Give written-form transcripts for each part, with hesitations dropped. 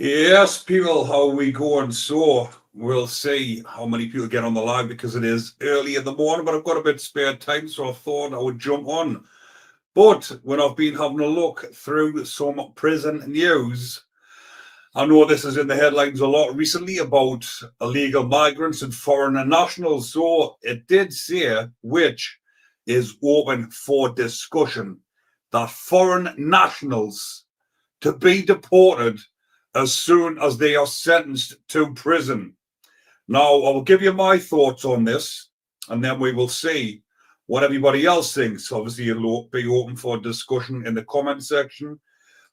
Yes, people, how we going? So we'll see how many people get on the live because it is early in the morning, but I've got a bit spare time, so I thought I would jump on. But when I've been having a look through some prison news, I know this is in the headlines a lot recently about illegal migrants and foreign nationals. So it did say, which is open for discussion, that foreign nationals to be deported as soon as they are sentenced to prison. Now, I will give you my thoughts on this, and then we will see what everybody else thinks. Obviously, it'll be open for discussion in the comment section.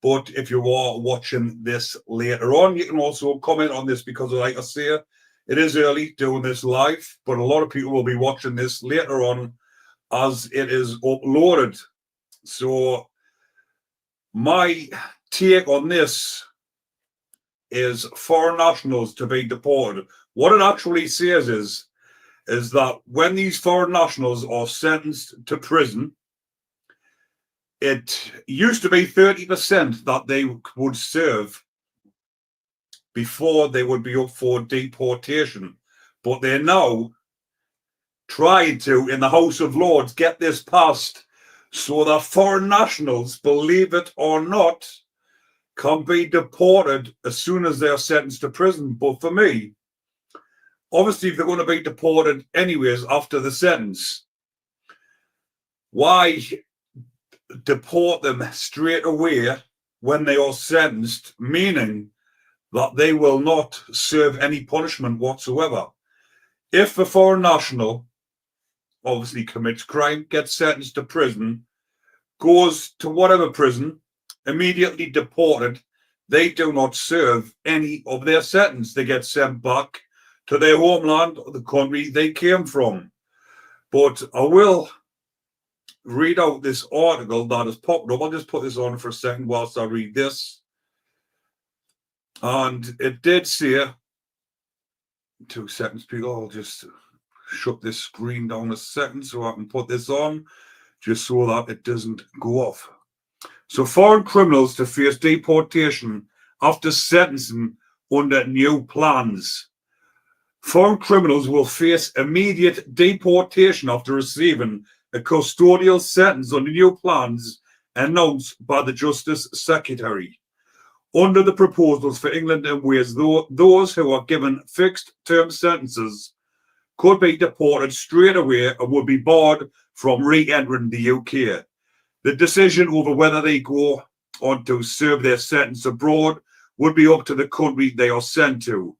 But if you are watching this later on, you can also comment on this because, like I say, it is early doing this live, but a lot of people will be watching this later on as it is uploaded. So my take on this is foreign nationals to be deported. What it actually says is that when these foreign nationals are sentenced to prison, it used to be 30% that they would serve before they would be up for deportation. But they're now trying to, in the House of Lords, get this passed so that foreign nationals, believe it or not, can be deported as soon as they're sentenced to prison. But for me, obviously, if they're going to be deported anyways after the sentence, why deport them straight away when they are sentenced, meaning that they will not serve any punishment whatsoever? If a foreign national obviously commits crime, gets sentenced to prison, goes to whatever prison, immediately deported, they do not serve any of their sentence. They get sent back to their homeland, the country they came from. But I will read out this article that has popped up. I'll just put this on for a second whilst I read this. And it did say, 2 seconds, people, I'll just shut this screen down a second so I can put this on, just so that it doesn't go off. So foreign criminals to face deportation after sentencing under new plans. Foreign criminals will face immediate deportation after receiving a custodial sentence under new plans announced by the Justice Secretary. Under the proposals for England and Wales, those who are given fixed-term sentences could be deported straight away and would be barred from re-entering the UK. The decision over whether they go on to serve their sentence abroad would be up to the country they are sent to.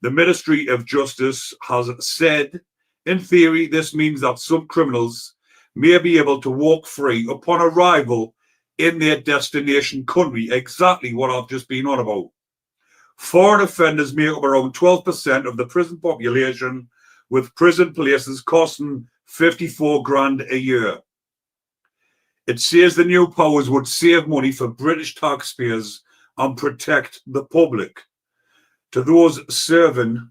The Ministry of Justice has said, in theory, this means that some criminals may be able to walk free upon arrival in their destination country, exactly what I've just been on about. Foreign offenders make up around 12% of the prison population, with prison places costing 54 grand a year. It says the new powers would save money for British taxpayers and protect the public. To those serving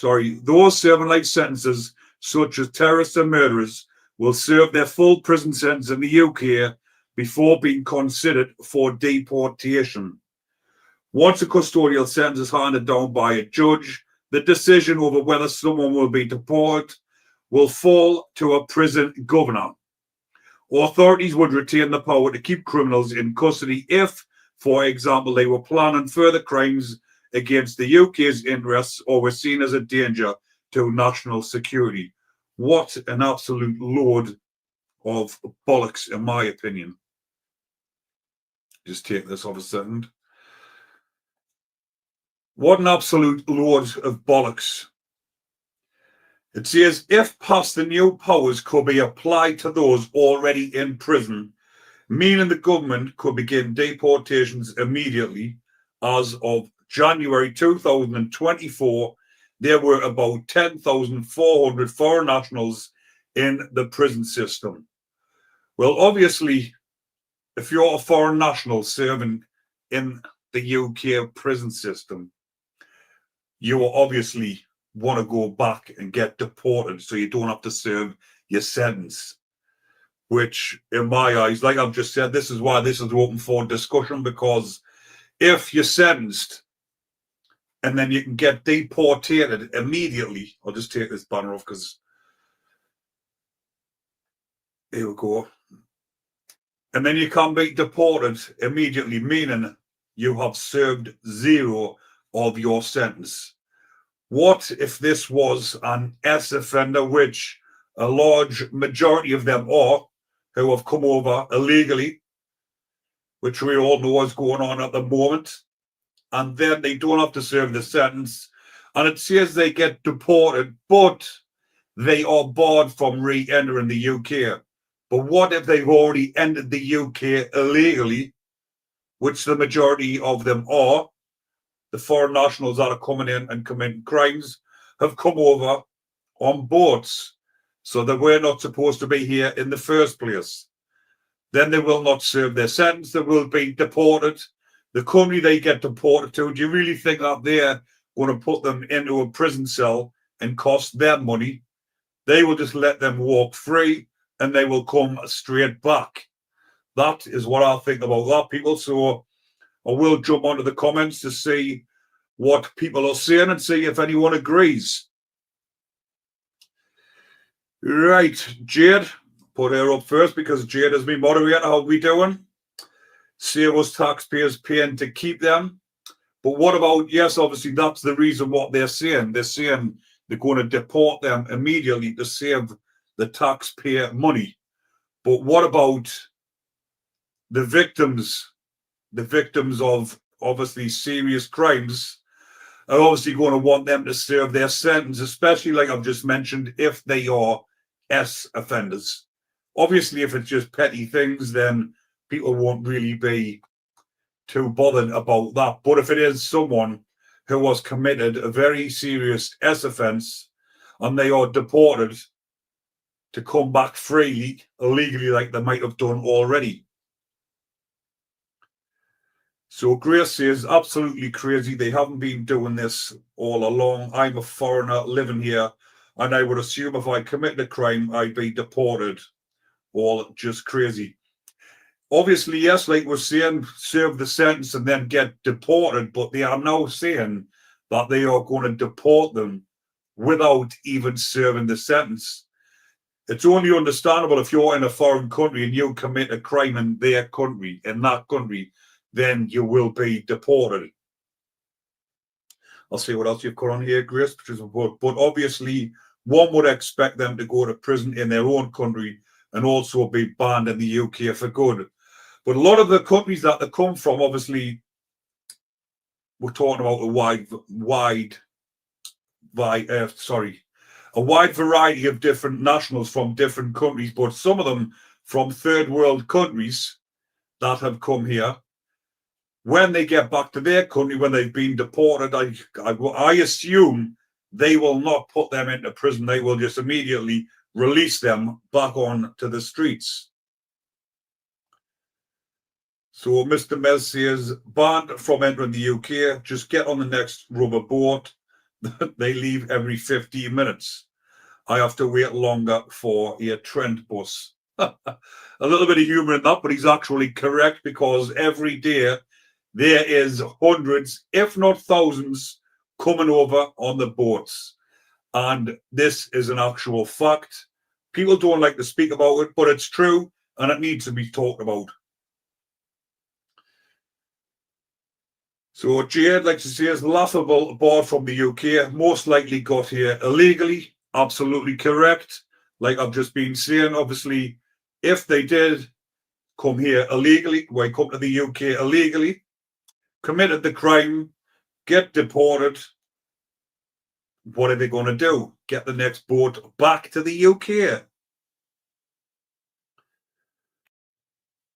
life sentences, such as terrorists and murderers, will serve their full prison sentence in the UK before being considered for deportation. Once a custodial sentence is handed down by a judge, the decision over whether someone will be deported will fall to a prison governor. Authorities would retain the power to keep criminals in custody if, for example, they were planning further crimes against the UK's interests or were seen as a danger to national security. What an absolute load of bollocks, in my opinion. Just take this off a second. What an absolute load of bollocks. It says, if passed, the new powers could be applied to those already in prison, meaning the government could begin deportations immediately. As of January 2024, there were about 10,400 foreign nationals in the prison system. Well, obviously, if you're a foreign national serving in the UK prison system, you obviously want to go back and get deported so you don't have to serve your sentence, which in my eyes, like I've just said, this is why this is open for discussion, because if you're sentenced and then you can get deported immediately. I'll just take this banner off because here we go. And then you can be deported immediately, meaning you have served 0 of your sentence. What if this was an S offender, which a large majority of them are, who have come over illegally, which we all know is going on at the moment, and then they don't have to serve the sentence, and it says they get deported, but they are barred from re-entering the UK. But what if they've already entered the UK illegally, which the majority of them are? The foreign nationals that are coming in and committing crimes have come over on boats, so that we're not supposed to be here in the first place. Then they will not serve their sentence. They will be deported. The country they get deported to, do you really think that they're going to put them into a prison cell and cost them money? They will just let them walk free and they will come straight back. That is what I think about that, people. So I will jump onto the comments to see what people are saying and see if anyone agrees. Right, Jade, put her up first because Jade has been moderator. How are we doing? Save us taxpayers paying to keep them. But what about, yes, obviously that's the reason what they're saying. They're saying they're going to deport them immediately to save the taxpayer money. But what about the victims? The victims of obviously serious crimes are obviously going to want them to serve their sentence, especially like I've just mentioned, if they are S offenders. Obviously, if it's just petty things, then people won't really be too bothered about that. But if it is someone who has committed a very serious S offence and they are deported to come back freely, illegally, like they might have done already. So Grace says, absolutely crazy. They haven't been doing this all along. I'm a foreigner living here, and I would assume if I committed a crime, I'd be deported. All just crazy. Obviously, yes, like we're saying, serve the sentence and then get deported, but they are now saying that they are going to deport them without even serving the sentence. It's only understandable if you're in a foreign country and you commit a crime in their country, in that country, then you will be deported. I'll see what else you've got on here, Grace. But obviously, one would expect them to go to prison in their own country and also be banned in the UK for good. But a lot of the countries that they come from, obviously, we're talking about a wide variety of different nationals from different countries, but some of them from third world countries that have come here. When they get back to their country, when they've been deported, I assume they will not put them into prison. They will just immediately release them back on to the streets. So Mr. Mez says, banned from entering the UK, just get on the next rubber boat. They leave every 15 minutes. I have to wait longer for a Trent bus. A little bit of humour in that, but he's actually correct because every day there is hundreds, if not thousands, coming over on the boats. And this is an actual fact. People don't like to speak about it, but it's true and it needs to be talked about. So Jade likes to say it's laughable barred from the UK, most likely got here illegally. Absolutely correct. Like I've just been saying, obviously, if they did come here illegally, come to the UK illegally, committed the crime, get deported, what are they going to do? Get the next boat back to the UK.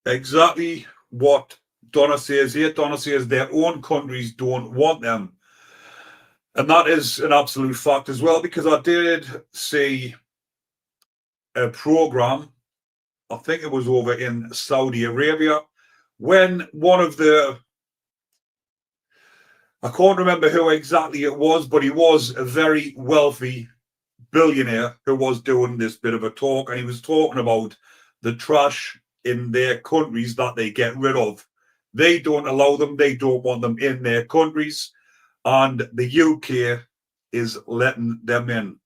Exactly what Donna says here. Donna says their own countries don't want them. And that is an absolute fact as well, because I did see a program, I think it was over in Saudi Arabia, when one of the, I can't remember who exactly it was, but he was a very wealthy billionaire who was doing this bit of a talk, and he was talking about the trash in their countries that they get rid of. They don't allow them, they don't want them in their countries. and the UK is letting them in.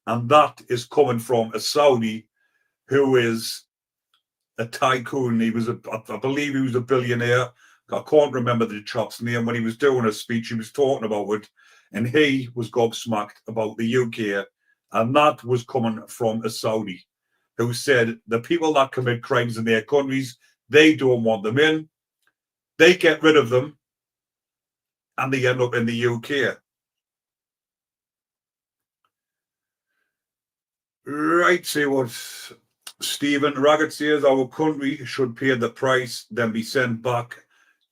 And that is coming from a Saudi who is a tycoon. I believe he was a billionaire. I can't remember the chap's name. When he was doing a speech, he was talking about it, and he was gobsmacked about the UK, and that was coming from a Saudi who said the people that commit crimes in their countries, they don't want them in. They get rid of them, and they end up in the UK. Right, see what Stephen Raggett says. Our country should pay the price, then be sent back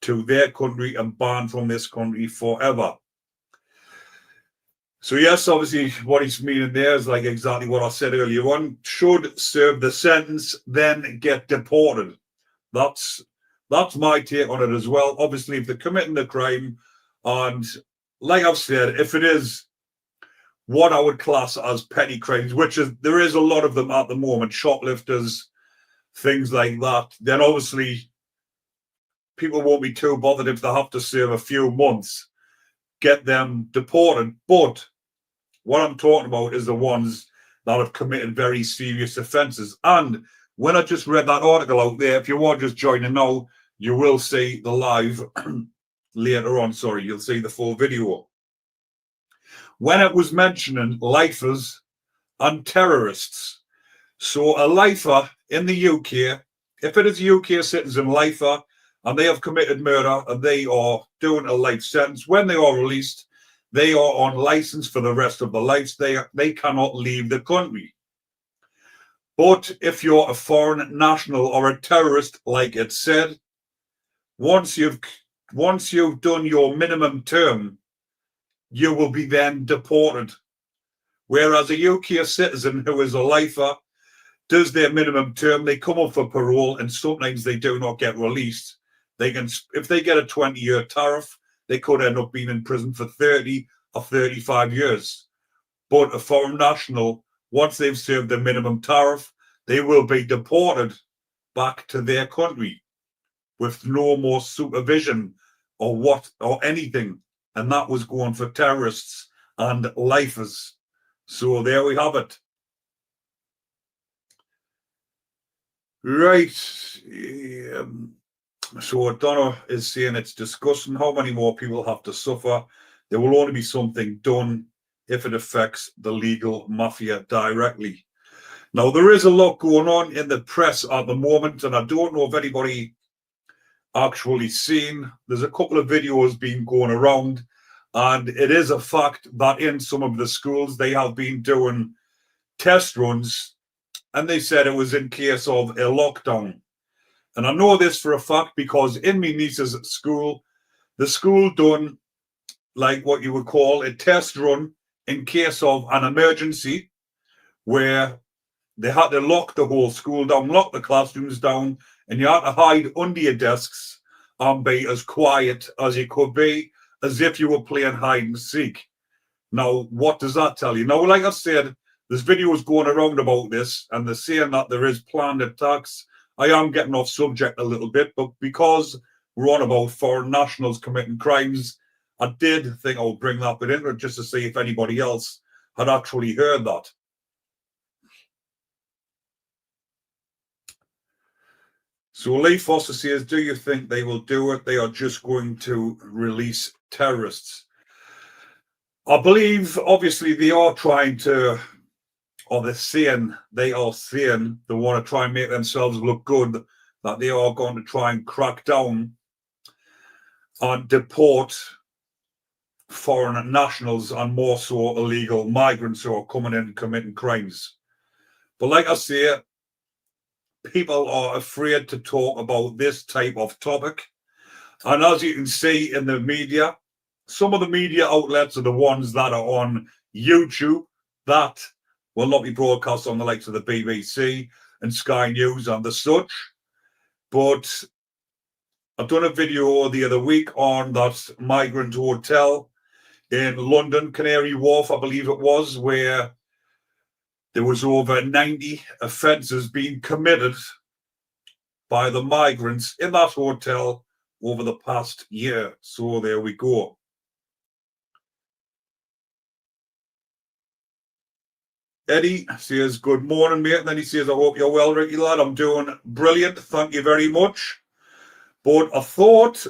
to their country and banned from this country forever. So yes, obviously what he's meaning there is like exactly what I said earlier on. Should serve the sentence, then get deported. That's my take on it as well. Obviously, if they're committing the crime, and like I've said, if it is what I would class as petty crimes, which is there is a lot of them at the moment, shoplifters, things like that, then obviously people won't be too bothered if they have to serve a few months, get them deported. But what I'm talking about is the ones that have committed very serious offences. And when I just read that article out there, if you are just joining now, you will see the live later on. Sorry, you'll see the full video. When it was mentioning lifers and terrorists. So a lifer in the UK, if it is a UK citizen lifer and they have committed murder and they are doing a life sentence, when they are released, they are on license for the rest of their lives. They cannot leave the country. But if you're a foreign national or a terrorist, like it said, once you've done your minimum term, you will be then deported. Whereas a UK citizen who is a lifer does their minimum term, they come up for parole, and sometimes they do not get released. They can, if they get a 20-year tariff, they could end up being in prison for 30 or 35 years. But a foreign national, once they've served their minimum tariff, they will be deported back to their country with no more supervision or anything. And that was going for terrorists and lifers. So there we have it. Right. So Donna is saying it's disgusting how many more people have to suffer. There will only be something done if it affects the legal mafia directly. Now, there is a lot going on in the press at the moment, and I don't know if anybody actually seen. There's a couple of videos being going around, and it is a fact that in some of the schools they have been doing test runs, and they said it was in case of a lockdown. And I know this for a fact because in my niece's school, the school done like what you would call a test run in case of an emergency, where they had to lock the whole school down, lock the classrooms down, and you had to hide under your desks and be as quiet as you could be, as if you were playing hide and seek. Now, what does that tell you? Now, like I said, there's videos going around about this, and they're saying that there is planned attacks. I am getting off subject a little bit, but because we're on about foreign nationals committing crimes, I did think I would bring that bit in just to see if anybody else had actually heard that. So Lee Foster says, do you think they will do it? They are just going to release terrorists. I believe, obviously, they are trying to, or they want to try and make themselves look good, that they are going to try and crack down and deport foreign nationals and more so illegal migrants who are coming in and committing crimes. But like I say, people are afraid to talk about this type of topic. And as you can see in the media, some of the media outlets are the ones that are on YouTube that will not be broadcast on the likes of the BBC and Sky News and the such. But I've done a video the other week on that migrant hotel in London, Canary Wharf, I believe it was, where there was over 90 offences being committed by the migrants in that hotel over the past year. So there we go. Eddie says, good morning, mate. And then he says, I hope you're well, Ricky lad. I'm doing brilliant. Thank you very much. But I thought,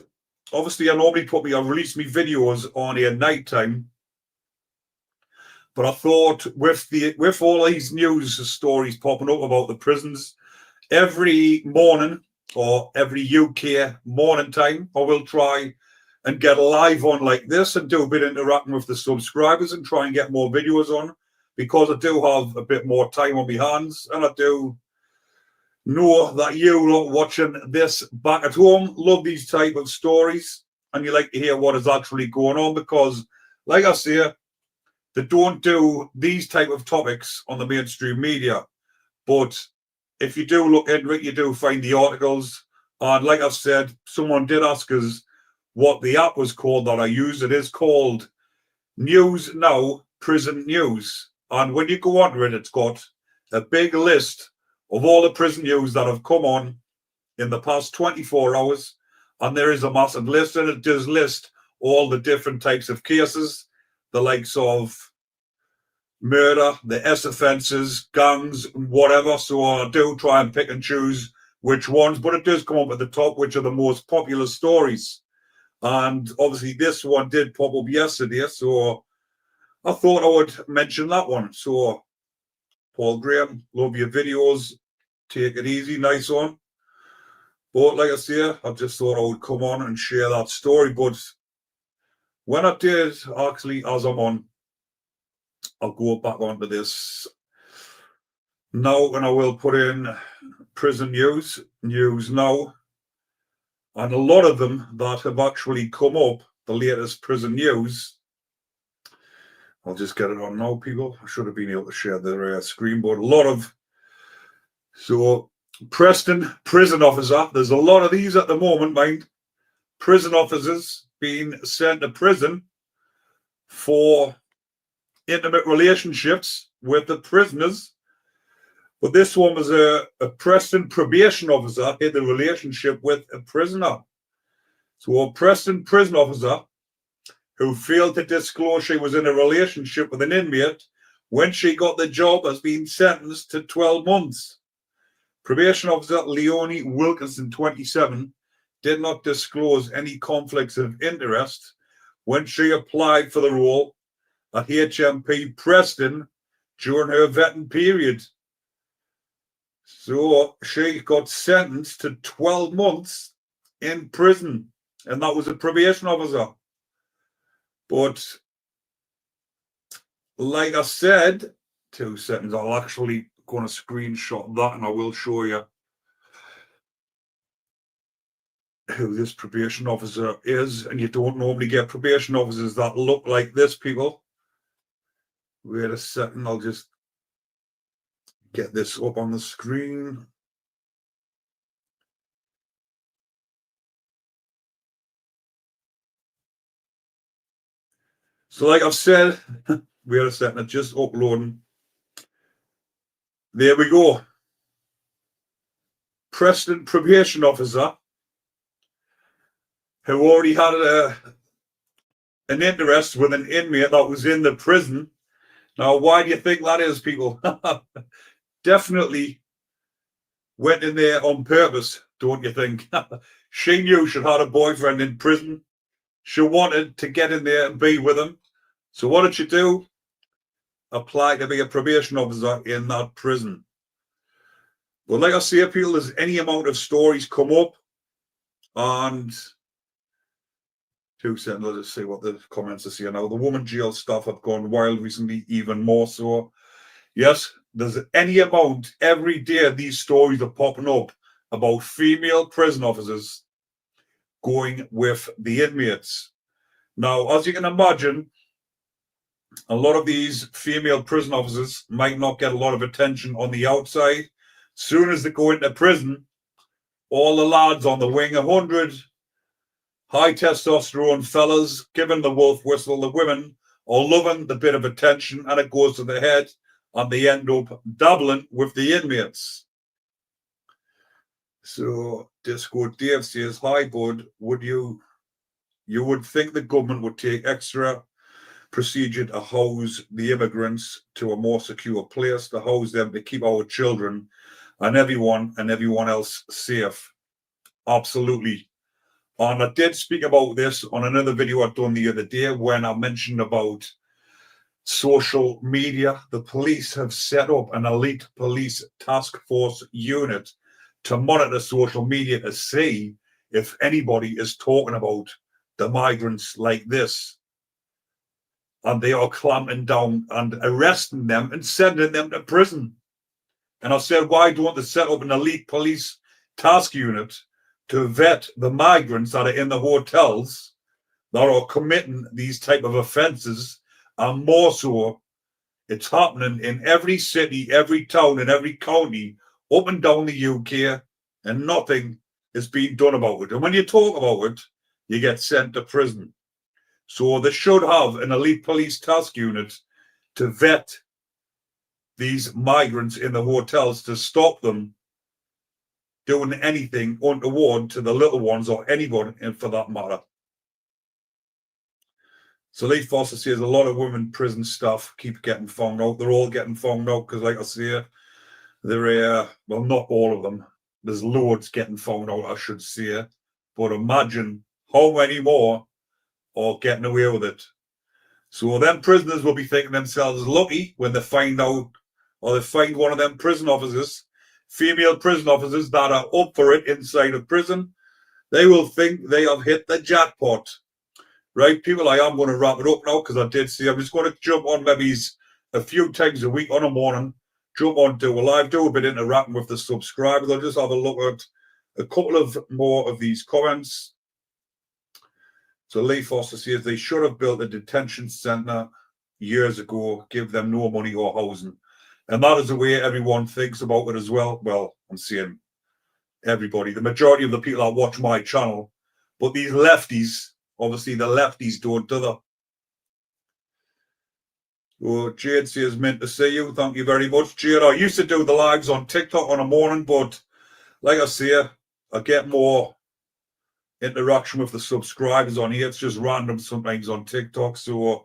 obviously, I normally release me videos on here night time. But I thought with all these news stories popping up about the prisons, every morning or every UK morning time, I will try and get a live on like this and do a bit interacting with the subscribers and try and get more videos on, because I do have a bit more time on my hands, and I do know that you lot watching this back at home love these type of stories and you like to hear what is actually going on, because like I say, they don't do these type of topics on the mainstream media. But if you do look into it, you do find the articles. And like I've said, someone did ask us what the app was called that I use. It is called News Now Prison News. And when you go onto it, it's got a big list of all the prison news that have come on in the past 24 hours. And there is a massive list, and it does list all the different types of cases, the likes of murder, the S offences, gangs, whatever. So I do try and pick and choose which ones, but it does come up at the top, which are the most popular stories. And obviously this one did pop up yesterday, so I thought I would mention that one. So Paul Graham, love your videos. Take it easy, nice one. But like I say, I just thought I would come on and share that story. But when I did, actually, as I'm on, I'll go back onto this now, and I will put in prison news now. And a lot of them that have actually come up, the latest prison news. I'll just get it on now, people. I should have been able to share the screen, but a lot of... So, Preston prison officer. There's a lot of these at the moment, mind. Prison officers being sent to prison for intimate relationships with the prisoners. But this one was a Preston probation officer in the relationship with a prisoner. So a Preston prison officer who failed to disclose she was in a relationship with an inmate when she got the job has been sentenced to 12 months. Probation officer Leonie Wilkinson, 27, did not disclose any conflicts of interest when she applied for the role at HMP Preston during her vetting period. So she got sentenced to 12 months in prison, and that was a probation officer. But like I said, 2 seconds, I'll actually going to screenshot that and I will show you who this probation officer is. And you don't normally get probation officers that look like this, people. Wait a second, I'll just get this up on the screen. So like I've said, wait a second, it's just uploading. There we go. Preston probation officer who already had an interest with an inmate that was in the prison. Now, why do you think that is, people? Definitely went in there on purpose, don't you think? She knew she had a boyfriend in prison. She wanted to get in there and be with him. So what did she do? Apply to be a probation officer in that prison. But like I say, people, there's any amount of stories come up, and 2 seconds, I'll just see what the comments are saying now. The woman jail staff have gone wild recently, even more so. Yes, there's any amount every day these stories are popping up about female prison officers going with the inmates. Now, as you can imagine, a lot of these female prison officers might not get a lot of attention on the outside. Soon as they go into prison, all the lads on the wing, 100 high testosterone fellas giving the wolf whistle, the women are loving the bit of attention, and it goes to the head, and they end up dabbling with the inmates. So Disco Dave says, hi bud, you would think the government would take extra procedure to house the immigrants to a more secure place, to house them, to keep our children and everyone else safe. Absolutely. And I did speak about this on another video I'd done the other day when I mentioned about social media. The police have set up an elite police task force unit to monitor social media to see if anybody is talking about the migrants like this. And they are clamping down and arresting them and sending them to prison. And I said, why don't they set up an elite police task unit to vet the migrants that are in the hotels that are committing these type of offences? And more so, it's happening in every city, every town, and every county up and down the UK, and nothing is being done about it. And when you talk about it, you get sent to prison. So they should have an elite police task unit to vet these migrants in the hotels to stop them doing anything untoward to the little ones or anyone for that matter. So Lee Foster says a lot of women prison staff keep getting found out. They're all getting found out because, like I say, they're, well, not all of them. There's loads getting found out, I should say. But imagine how many more are getting away with it. So them prisoners will be thinking themselves lucky when they find out, or they find one of them prison officers, female prison officers that are up for it inside of prison. They will think they have hit the jackpot. Right, people, I am going to wrap it up now because I did see I'm just going to jump on maybe a few times a week on a morning, jump on, do a live, do a bit interacting with the subscribers. I'll just have a look at a couple of more of these comments. So Lee Foster says they should have built a detention centre years ago, give them no money or housing. And that is the way everyone thinks about it as well. Well, I'm saying everybody, the majority of the people that watch my channel, but these lefties, obviously the lefties don't do that. Oh, Jade says, meant to see you. Thank you very much, Jade. I used to do the lives on TikTok on a morning, but like I say, I get more interaction with the subscribers on here. It's just random sometimes on TikTok. So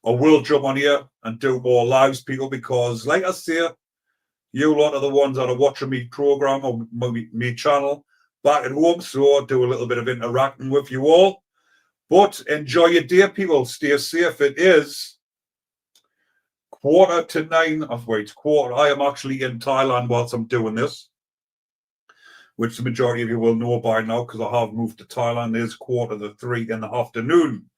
I will jump on here and do more lives, people, because like I say, you lot are the ones that are watching me program or me channel back at home. So I'll do a little bit of interacting with you all. But enjoy your day, people. Stay safe. It is 8:45. Oh, wait, quarter. I am actually in Thailand whilst I'm doing this, which the majority of you will know by now because I have moved to Thailand. It is 3:15 in the afternoon,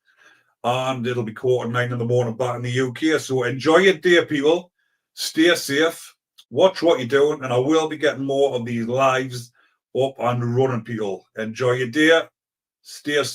and it'll be 9:15 in the morning back in the UK. So enjoy your day, people. Stay safe. Watch what you're doing, and I will be getting more of these lives up and running, people. Enjoy your day. Stay safe.